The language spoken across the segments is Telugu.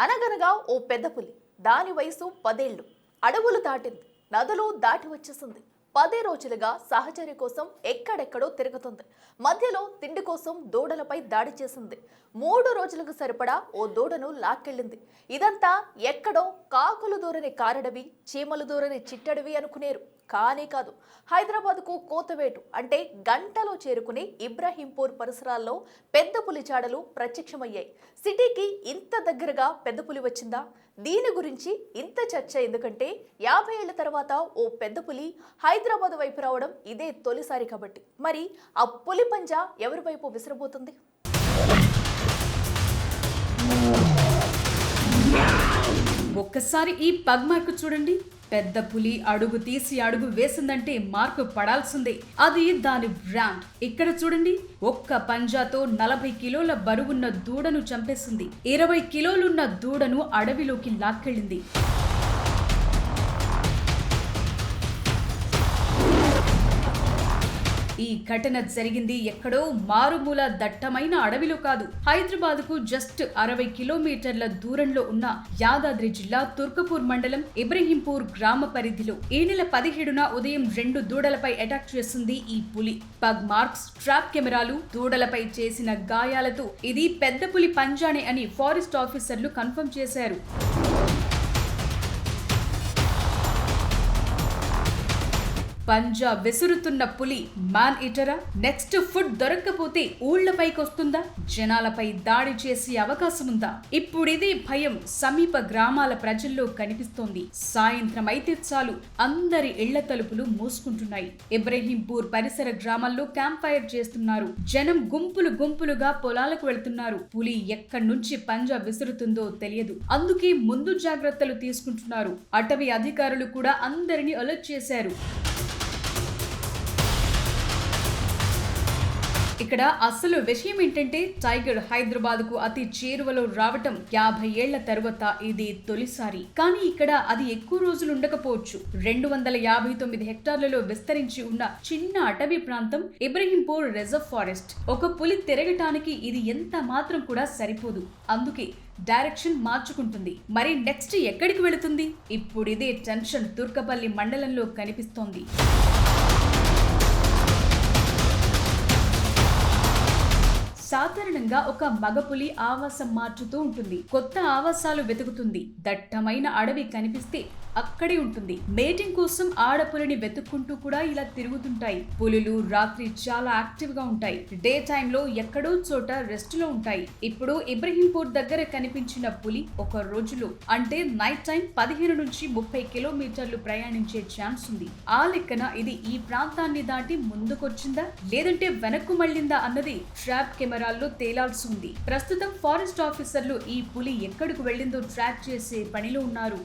అనగనగా ఓ పెద్ద పులి. దాని వయసు 10 ఏళ్లు. అడవులు దాటింది, నదులు దాటి వచ్చేసింది. 10 రోజులుగా సహచర్య కోసం ఎక్కడెక్కడో తిరుగుతుంది. మధ్యలో తిండి కోసం దూడలపై దాడి చేసింది. 3 రోజులకు సరిపడా ఓ దూడను లాక్కెళ్ళింది. ఇదంతా ఎక్కడో కాకులు దూరని కారడవి, చీమలు దూరని చిట్టడవి అనుకునేరు. కానే కాదు. హైదరాబాద్కు కోతవేటు అంటే గంటలో చేరుకుని ఇబ్రహీంపూర్ పరిసరాల్లో పెద్ద పులి చాడలు ప్రత్యక్షమయ్యాయి. సిటీకి ఇంత దగ్గరగా పెద్ద పులి వచ్చిందా? దీని గురించి ఇంత చర్చ ఎందుకంటే 50 ఏళ్ల తర్వాత ఓ పెద్ద పులి హైదరాబాద్ వైపు రావడం ఇదే తొలిసారి కాబట్టి. మరి ఆ పులి పంజా ఎవరి వైపు విసిరబోతుంది? ఒక్కసారి ఈ పగ్ మార్క్ చూడండి. పెద్ద పులి అడుగు తీసి అడుగు వేసిందంటే మార్కు పడాల్సిందే. అది దాని బ్రాండ్. ఇక్కడ చూడండి, ఒక్క పంజాతో 40 కిలోల బరువున్న దూడను చంపేసింది. 20 కిలోలున్న దూడను అడవిలోకి లాక్కెళ్ళింది. ఈ ఘటన జరిగింది ఎక్కడో మారుమూల దట్టమైన అడవిలో కాదు. హైదరాబాద్ కు జస్ట్ 60 కిలోమీటర్ల దూరంలో ఉన్న యాదాద్రి జిల్లా తుర్కపూర్ మండలం ఇబ్రహీంపూర్ గ్రామ పరిధిలో ఈ నెల 17న ఉదయం 2 దూడలపై అటాక్ చేసింది ఈ పులి. పగ్ మార్క్స్, ట్రాప్ కెమెరాలు, దూడలపై చేసిన గాయాలతో ఇది పెద్ద పులి పంజానే అని ఫారెస్ట్ ఆఫీసర్లు కన్ఫర్మ్ చేశారు. పంజా విసురుతున్న పులి మ్యాన్ ఈటరా? నెక్స్ట్ ఫుడ్ దొరక్కపోతే ఊళ్లపైకొస్తుందా? జనాలపై దాడి చేసే అవకాశం ఉందా? ఇప్పుడిదే భయం సమీప గ్రామాల ప్రజల్లో కనిపిస్తోంది. సాయంత్రం అయితే చాలు అందరి ఇళ్ల తలుపులు మూసుకుంటున్నాయి. ఇబ్రహీంపూర్ పరిసర గ్రామాల్లో క్యాంప్ ఫైర్ చేస్తున్నారు. జనం గుంపులు గుంపులుగా పొలాలకు వెళ్తున్నారు. పులి ఎక్కడి నుంచి పంజా విసురుతుందో తెలియదు. అందుకే ముందు జాగ్రత్తలు తీసుకుంటున్నారు. అటవీ అధికారులు కూడా అందరినీ అలర్ట్ చేశారు. ఇక్కడ అసలు విషయం ఏంటంటే, టైగర్ హైదరాబాద్ కు అతి చేరువలో రావటం 50 ఏళ్ల తరువాత ఇది తొలిసారి. కానీ ఇక్కడ అది ఎక్కువ రోజులు ఉండకపోవచ్చు. 259 హెక్టార్లలో విస్తరించి ఉన్న చిన్న అటవీ ప్రాంతం ఇబ్రహీంపూర్ రిజర్వ్ ఫారెస్ట్. ఒక పులి తిరగటానికి ఇది ఎంత మాత్రం కూడా సరిపోదు. అందుకే డైరెక్షన్ మార్చుకుంటుంది. మరి నెక్స్ట్ ఎక్కడికి వెళుతుంది? ఇప్పుడు ఇదే టెన్షన్ తుర్కపల్లి మండలంలో కనిపిస్తోంది. సాధారణంగా ఒక మగపులి ఆవాసం మార్చుతూ ఉంటుంది. కొత్త ఆవాసాలు వెతుకుతుంది. దట్టమైన అడవి కనిపిస్తే అక్కడే ఉంటుంది. మేటింగ్ కోసం ఆడపులిని వెతుక్కుంటూ కూడా ఇలా తిరుగుతుంటాయి. పులులు రాత్రి చాలా యాక్టివ్ గా ఉంటాయి. డే టైమ్ లో ఎక్కడో చోట రెస్ట్ లో ఉంటాయి. ఇప్పుడు ఇబ్రహీంపూర్ దగ్గర కనిపించిన పులి ఒక రోజులో అంటే నైట్ టైం 15 నుంచి 30 కిలోమీటర్లు ప్రయాణించే ఛాన్స్ ఉంది. ఆ లెక్కన ఇది ఈ ప్రాంతాన్ని దాటి ముందుకొచ్చిందా లేదంటే వెనక్కు మళ్ళిందా అన్నది ట్రాప్ కెమెరాల్లో తేలాల్సి ఉంది. ప్రస్తుతం ఫారెస్ట్ ఆఫీసర్లు ఈ పులి ఎక్కడికి వెళ్ళిందో ట్రాక్ చేసే పనిలో ఉన్నారు.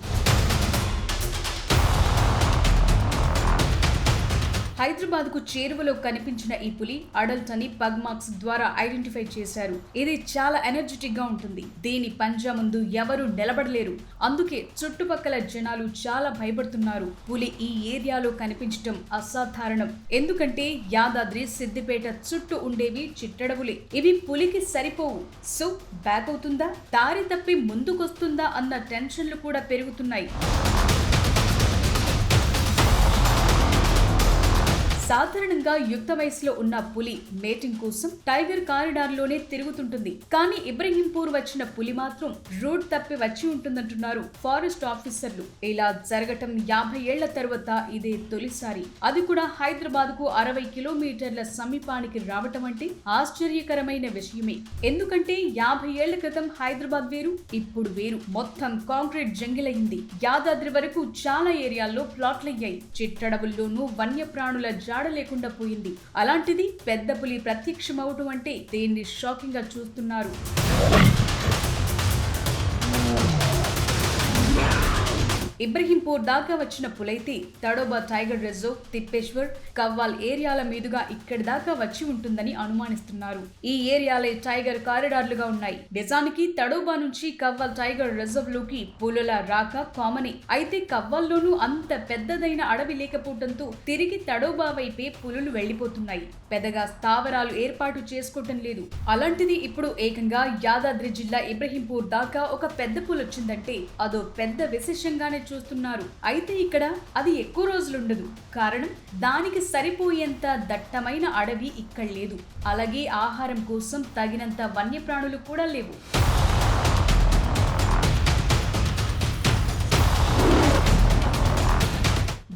హైదరాబాద్ కు చేరువలో కనిపించిన ఈ పులి అడల్ట్ అని పగ్ మార్క్స్ ద్వారా ఐడెంటిఫై చేశారు. ఇది చాలా ఎనర్జెటిక్ గా ఉంటుంది. దీని పంజా ముందు ఎవరు నిలబడలేరు. అందుకే చుట్టుపక్కల జనాలు చాలా భయపడుతున్నారు. పులి ఈ ఏరియాలో కనిపించడం అసాధారణం. ఎందుకంటే యాదాద్రి, సిద్దిపేట చుట్టూ ఉండేవి చిట్టడవులే. ఇవి పులికి సరిపోవు. సో బ్యాక్ అవుతుందా, దారి తప్పి ముందుకొస్తుందా అన్న టెన్షన్లు కూడా పెరుగుతున్నాయి. సాధారణంగా యుక్త వయసులో ఉన్న పులి మేటింగ్ కోసం టైగర్ కారిడార్ లోనే తిరుగుతుంటుంది. కానీ ఇబ్రహీంపూర్ వచ్చిన పులి మాత్రం రూట్ తప్పి వచ్చి ఉంటుందంటున్నారు ఫారెస్ట్ ఆఫీసర్లు. ఇలా జరగటం 50 ఏళ్ల తర్వాత ఇదే తొలిసారి. అది కూడా హైదరాబాద్ కు 60 కిలోమీటర్ల సమీపానికి రావటం అంటే ఆశ్చర్యకరమైన విషయమే. ఎందుకంటే 50 ఏళ్ల క్రితం హైదరాబాద్ వేరు, ఇప్పుడు వేరు. మొత్తం కాంక్రీట్ జంగిల్ అయింది. యాదాద్రి వరకు చాలా ఏరియాల్లో ప్లాట్లయ్యాయి. చిట్టడవుల్లోనూ వన్యప్రాణుల లేకుండా పోయింది. అలాంటిది పెద్ద పులి ప్రత్యక్షమవటం అంటే దీన్ని షాకింగ్ గా చూస్తున్నారు. ఇబ్రహీంపూర్ దాకా వచ్చిన పులైతే తడోబా టైగర్ రిజర్వ్, తిప్పేశ్వర్, కవ్వాల్ ఏరియాల మీదుగా ఇక్కడి దాకా వచ్చి ఉంటుందని అనుమానిస్తున్నారు. ఈ ఏరియాలే టైగర్ కారిడార్లుగా ఉన్నాయి. నిజానికి తడోబా నుంచి కవ్వాల్ టైగర్ రిజర్వ్ లోకి పులుల రాక కామనే. అయితే కవ్వాల్లోనూ అంత పెద్దదైన అడవి లేకపోవడంతో తిరిగి తడోబా వైపే పులులు వెళ్లిపోతున్నాయి. పెద్దగా స్థావరాలు ఏర్పాటు చేసుకోవటం లేదు. అలాంటిది ఇప్పుడు ఏకంగా యాదాద్రి జిల్లా ఇబ్రహీంపూర్ దాకా ఒక పెద్ద పులి వచ్చిందంటే అదో పెద్ద విశేషంగానే చూస్తున్నారు. అయితే ఇక్కడ అది ఎక్కువ రోజులుండదు. కారణం దానికి సరిపోయేంత దట్టమైన అడవి ఇక్కడ లేదు. అలాగే ఆహారం కోసం తగినంత వన్యప్రాణులు కూడా లేవు.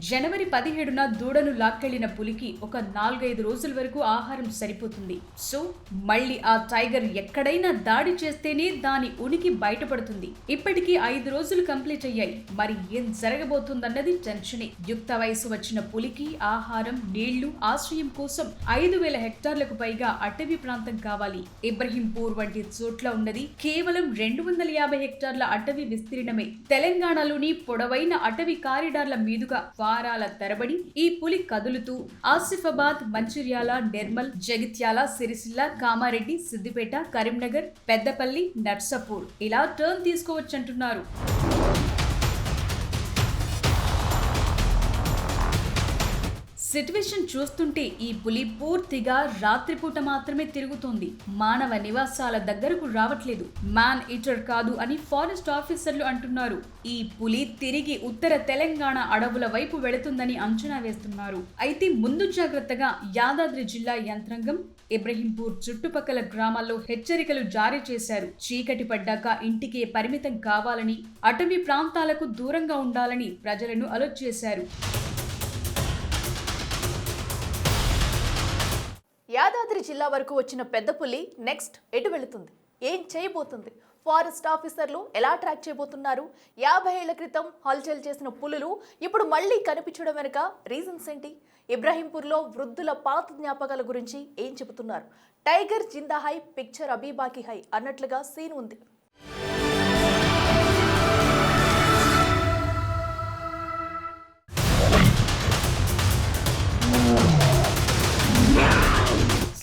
జనవరి 17న దూడను లాక్కెళ్లిన పులికి ఒక 4-5 రోజుల వరకు ఆహారం సరిపోతుంది. సో మళ్ళీ ఆ టైగర్ ఎక్కడైనా దాడి చేస్తేనే దాని ఉనికి బయటపడుతుంది. ఇప్పటికీ 5 రోజులు కంప్లీట్ అయ్యాయి. మరి ఏం జరగబోతుందన్నది టెన్షనే. యుక్త వయసు వచ్చిన పులికి ఆహారం, నీళ్లు, ఆశ్రయం కోసం 5,000 హెక్టార్లకు పైగా అటవీ ప్రాంతం కావాలి. ఇబ్రహీంపూర్ వంటి చోట్ల ఉన్నది కేవలం 250 హెక్టార్ల అటవీ విస్తీర్ణమే. తెలంగాణలోని పొడవైన అటవీ కారిడార్ల మీదుగా వారాల తరబడి ఈ పులి కదులుతూ ఆసిఫాబాద్, మంచిర్యాల, నిర్మల్, జగిత్యాల, సిరిసిల్ల, కామారెడ్డి, సిద్దిపేట, కరీంనగర్, పెద్దపల్లి, నర్సాపూర్ ఇలా టర్న్ తీసుకోవచ్చంటున్నారు. సిట్యువేషన్ చూస్తుంటే ఈ పులి పూర్తిగా రాత్రిపూట మాత్రమే తిరుగుతోంది. మానవ నివాసాల దగ్గరకు రావట్లేదు. మ్యాన్ ఈటర్ కాదు అని ఫారెస్ట్ ఆఫీసర్లు అంటున్నారు. ఈ పులి తిరిగి ఉత్తర తెలంగాణ అడవుల వైపు వెళుతుందని అంచనా వేస్తున్నారు. అయితే ముందు జాగ్రత్తగా యాదాద్రి జిల్లా యంత్రాంగం ఇబ్రహీంపూర్ చుట్టుపక్కల గ్రామాల్లో హెచ్చరికలు జారీ చేశారు. చీకటి పడ్డాక ఇంటికే పరిమితం కావాలని, అటవీ ప్రాంతాలకు దూరంగా ఉండాలని ప్రజలను అలర్ట్ చేశారు. యాదాద్రి జిల్లా వరకు వచ్చిన పెద్ద పులి నెక్స్ట్ ఎటు వెళుతుంది? ఏం చేయబోతుంది? ఫారెస్ట్ ఆఫీసర్లు ఎలా ట్రాక్ చేయబోతున్నారు? 50 ఏళ్ల క్రితం హల్చల్ చేసిన పులులు ఇప్పుడు మళ్ళీ కనిపించడం వెనుక రీజన్స్ ఏంటి? ఇబ్రహీంపూర్లో వృద్ధుల పాత జ్ఞాపకాల గురించి ఏం చెబుతున్నారు? టైగర్ జిందా హై, పిక్చర్ అబీబాకి హై అన్నట్లుగా సీన్ ఉంది.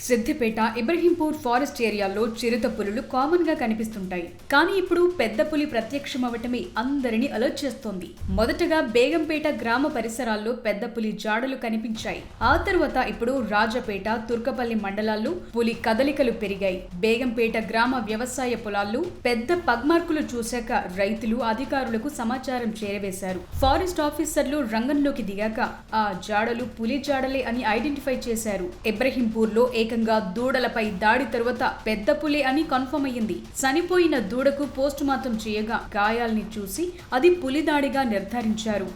సిద్దిపేట, ఇబ్రహీంపూర్ ఫారెస్ట్ ఏరియాల్లో చిరుత పులులు కామన్ గా కనిపిస్తుంటాయి. కానీ ఇప్పుడు పెద్ద పులి ప్రత్యక్షమవటమే అందరినీ అలర్ట్ చేస్తోంది. మొదటగా బేగంపేట గ్రామ పరిసరాల్లో పెద్ద పులి జాడలు కనిపించాయి. ఆ తర్వాత ఇప్పుడు రాజపేట, తుర్కపల్లి మండలాల్లో పులి కదలికలు పెరిగాయి. బేగంపేట గ్రామ వ్యవసాయ పొలాల్లో పెద్ద పగ్మార్కులు చూశాక రైతులు అధికారులకు సమాచారం చేరవేశారు. ఫారెస్ట్ ఆఫీసర్లు రంగంలోకి దిగాక ఆ జాడలు పులి జాడలే అని ఐడెంటిఫై చేశారు. ఇబ్రహీంపూర్ లో ఏకంగా దూడలపై దాడి తరువాత పెద్ద పులి అని కన్ఫర్మ్ అయ్యింది. చనిపోయిన దూడకు పోస్ట్ మార్టం చేయగా గాయాల్ని చూసి అది పులి దాడిగా నిర్ధారించారు.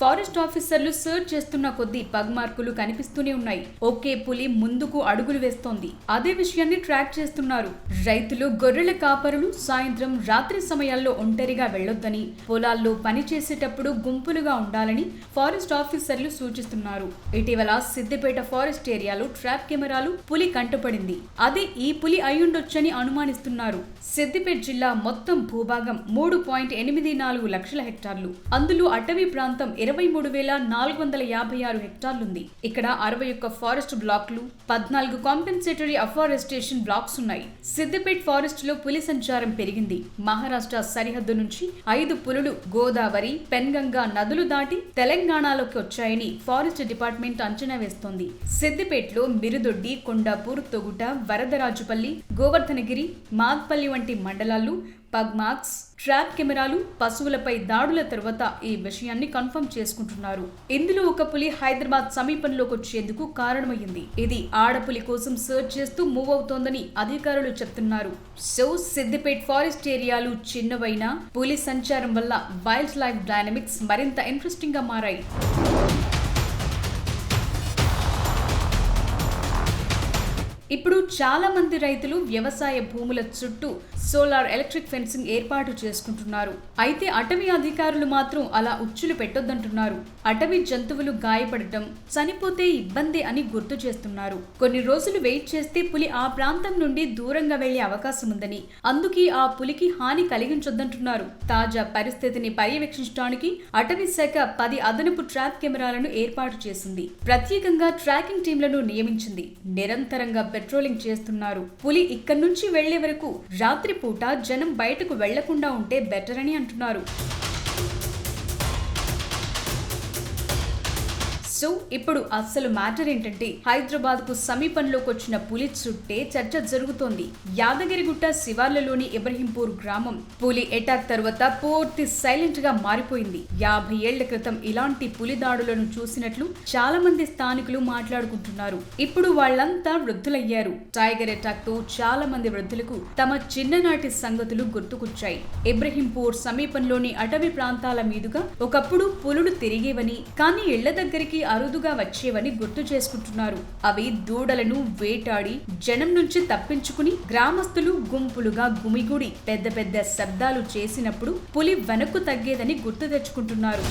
ఫారెస్ట్ ఆఫీసర్లు సర్చ్ చేస్తున్న కొద్దీ పగ్మార్కులు కనిపిస్తూనే ఉన్నాయి. ఒకే పులి ముందుకు అడుగులు వేస్తోంది. అదే విషయాన్ని ట్రాక్ చేస్తున్నారు. రైతులు, గొర్రెల కాపరులు సాయంత్రం, రాత్రి సమయాల్లో ఒంటరిగా వెళ్లొద్దని, పొలాల్లో పని చేసేటప్పుడు గుంపులుగా ఉండాలని ఫారెస్ట్ ఆఫీసర్లు సూచిస్తున్నారు. ఇటీవల సిద్దిపేట ఫారెస్ట్ ఏరియాలో ట్రాప్ కెమెరాలు పులి కంటపడింది. అదే ఈ పులి అయ్యుండొచ్చని అనుమానిస్తున్నారు. సిద్దిపేట జిల్లా మొత్తం భూభాగం 3.84 లక్షల హెక్టార్లు. అందులో అటవీ ప్రాంతం 23,456 హెక్టార్లుంది. ఇక్కడ 61 ఫారెస్ట్ బ్లాక్లు, 14 కాంపెన్సేటరీ అఫారెస్టేషన్ బ్లాక్స్ ఉన్నాయి. సిద్దిపేట ఫారెస్ట్ లో పులి సంచారం పెరిగింది. మహారాష్ట్ర సరిహద్దు నుంచి 5 పులులు గోదావరి, పెన్గంగా నదులు దాటి తెలంగాణలోకి వచ్చాయని ఫారెస్ట్ డిపార్ట్మెంట్ అంచనా వేస్తోంది. సిద్దిపేటలో మిరుదొడ్డి, కొండాపూర్, తొగుట, వరదరాజుపల్లి, గోవర్ధనగిరి, మాద్పల్లి వంటి మండలాల్లో పగ్మార్క్స్, ట్రాప్ కెమెరాలు, పశువులపై దాడుల తర్వాత ఈ విషయాన్ని కన్ఫర్మ్ చేసుకుంటున్నారు. ఇందులో ఒక పులి హైదరాబాద్ సమీపంలోకి వచ్చేందుకు కారణమైంది. ఇది ఆడపులి కోసం సర్చ్ చేస్తూ మూవ్ అవుతోందని అధికారులు చెప్తున్నారు. సో సిద్దిపేట ఫారెస్ట్ ఏరియాలు చిన్నవైనా పులి సంచారం వల్ల వైల్డ్ లైఫ్ డైనమిక్స్ మరింత ఇంట్రెస్టింగ్ గా మారాయి. ఇప్పుడు చాలా మంది రైతులు వ్యవసాయ భూముల చుట్టూ సోలార్ ఎలక్ట్రిక్ ఫెన్సింగ్ ఏర్పాటు చేసుకుంటున్నారు. అయితే అటవీ అధికారులు మాత్రం అలా ఉచ్చులు పెట్టొద్దంటున్నారు. అటవీ జంతువులు గాయపడటం, చనిపోతే ఇబ్బంది అని గుర్తు చేస్తున్నారు. కొన్ని రోజులు వెయిట్ చేస్తే పులి ఆ ప్రాంతం నుండి దూరంగా వెళ్లే అవకాశం ఉందని, అందుకే ఆ పులికి హాని కలిగించొద్దంటున్నారు. తాజా పరిస్థితిని పర్యవేక్షించడానికి అటవీ శాఖ 10 అదనపు ట్రాప్ కెమెరాలను ఏర్పాటు చేసింది. ప్రత్యేకంగా ట్రాకింగ్ టీంలను నియమించింది. నిరంతరంగా పెట్రోలింగ్ చేస్తున్నారు. పులి ఇక్కడి నుంచి వెళ్లే వరకు రాత్రిపూట జనం బయటకు వెళ్లకుండా ఉంటే బెటర్ అని అంటున్నారు. సో ఇప్పుడు అసలు మ్యాటర్ ఏంటంటే, హైదరాబాద్ కు సమీపంలోకి వచ్చిన పులి చుట్టే చర్చ జరుగుతోంది. యాదగిరిగుట్ట శివార్లలోని ఇబ్రహీంపూర్ గ్రామం పులి అటాక్ తర్వాత పూర్తి సైలెంట్ గా మారిపోయింది. 50 ఏళ్ల క్రితం ఇలాంటి పులి దాడులను చూసినట్లు చాలా మంది స్థానికులు మాట్లాడుకుంటున్నారు. ఇప్పుడు వాళ్ళంతా వృద్ధులయ్యారు. టైగర్ అటాక్ తో చాలా మంది వృద్ధులకు తమ చిన్ననాటి సంగతులు గుర్తుకొచ్చాయి. ఇబ్రహీంపూర్ సమీపంలోని అటవీ ప్రాంతాల మీదుగా ఒకప్పుడు పులులు తిరిగేవని, కానీ ఇళ్ల దగ్గరికి అరుదుగా వచ్చేవని గుర్తు చేసుకుంటున్నారు. అవి దూడలను వేటాడి జనం నుంచి తప్పించుకుని గ్రామస్తులు గుంపులుగా గుమిగూడి పెద్ద పెద్ద శబ్దాలు చేసినప్పుడు పులి వెనక్కు తగ్గేదని గుర్తు తెచ్చుకుంటున్నారు.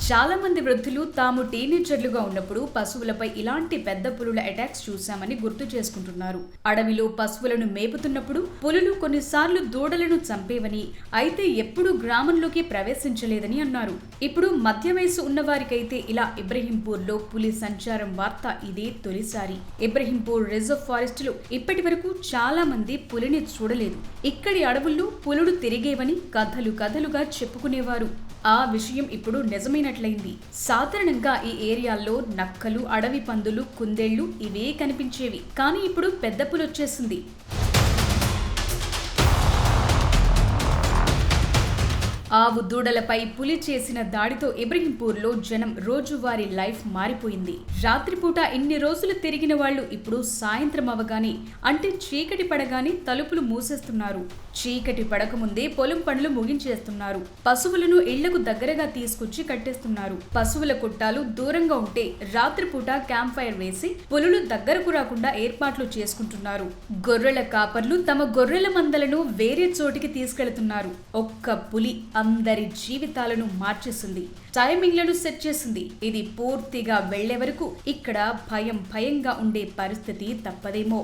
చాలా మంది వృద్ధులు తాము టీనేజర్లుగా ఉన్నప్పుడు పశువులపై ఇలాంటి పెద్ద పులుల అటాక్స్ చూశామని గుర్తు చేసుకుంటున్నారు. అడవిలో పశువులను మేపుతున్నప్పుడు పులులు కొన్నిసార్లు దూడలను చంపేవని, అయితే ఎప్పుడూ గ్రామంలోకి ప్రవేశించలేదని అన్నారు. ఇప్పుడు మధ్య వయసు ఉన్నవారికైతే ఇలా ఇబ్రహీంపూర్లో పులి సంచారం వార్త ఇదే తొలిసారి. ఇబ్రహీంపూర్ రిజర్వ్ ఫారెస్ట్ లో ఇప్పటి వరకు చాలా మంది పులిని చూడలేదు. ఇక్కడి అడవుల్లో పులులు తిరిగేవని కథలుగా చెప్పుకునేవారు. ఆ విషయం ఇప్పుడు నిజమైనట్లయింది. సాధారణంగా ఈ ఏరియాల్లో నక్కలు, అడవి పందులు, కుందేళ్లు ఇవే కనిపించేవి. కానీ ఇప్పుడు పెద్ద పులి వచ్చేసింది. ఆవు దూడలపై పులి చేసిన దాడితో ఇబ్రహీంపూర్లో జనం రోజువారీ లైఫ్ మారిపోయింది. రాత్రిపూట ఇన్ని రోజులు తిరిగిన వాళ్ళు ఇప్పుడు సాయంత్రం అవగానే, అంటే చీకటి పడగానే తలుపులు మూసేస్తున్నారు. చీకటి పడకముందే పొలం పనులు ముగించేస్తున్నారు. పశువులను ఇళ్లకు దగ్గరగా తీసుకొచ్చి కట్టేస్తున్నారు. పశువుల కొట్టాలు దూరంగా ఉంటే రాత్రిపూట క్యాంప్ ఫైర్ వేసి పులులు దగ్గరకు రాకుండా ఏర్పాట్లు చేసుకుంటున్నారు. గొర్రెల కాపర్లు తమ గొర్రెల మందలను వేరే చోటికి తీసుకెళ్తున్నారు. ఒక్క పులి అందరి జీవితాలను మార్చేసింది. టైమింగ్లను సెట్ చేసింది. ఇది పూర్తిగా వెళ్లే వరకు ఇక్కడ భయంగా ఉండే పరిస్థితి తప్పదేమో.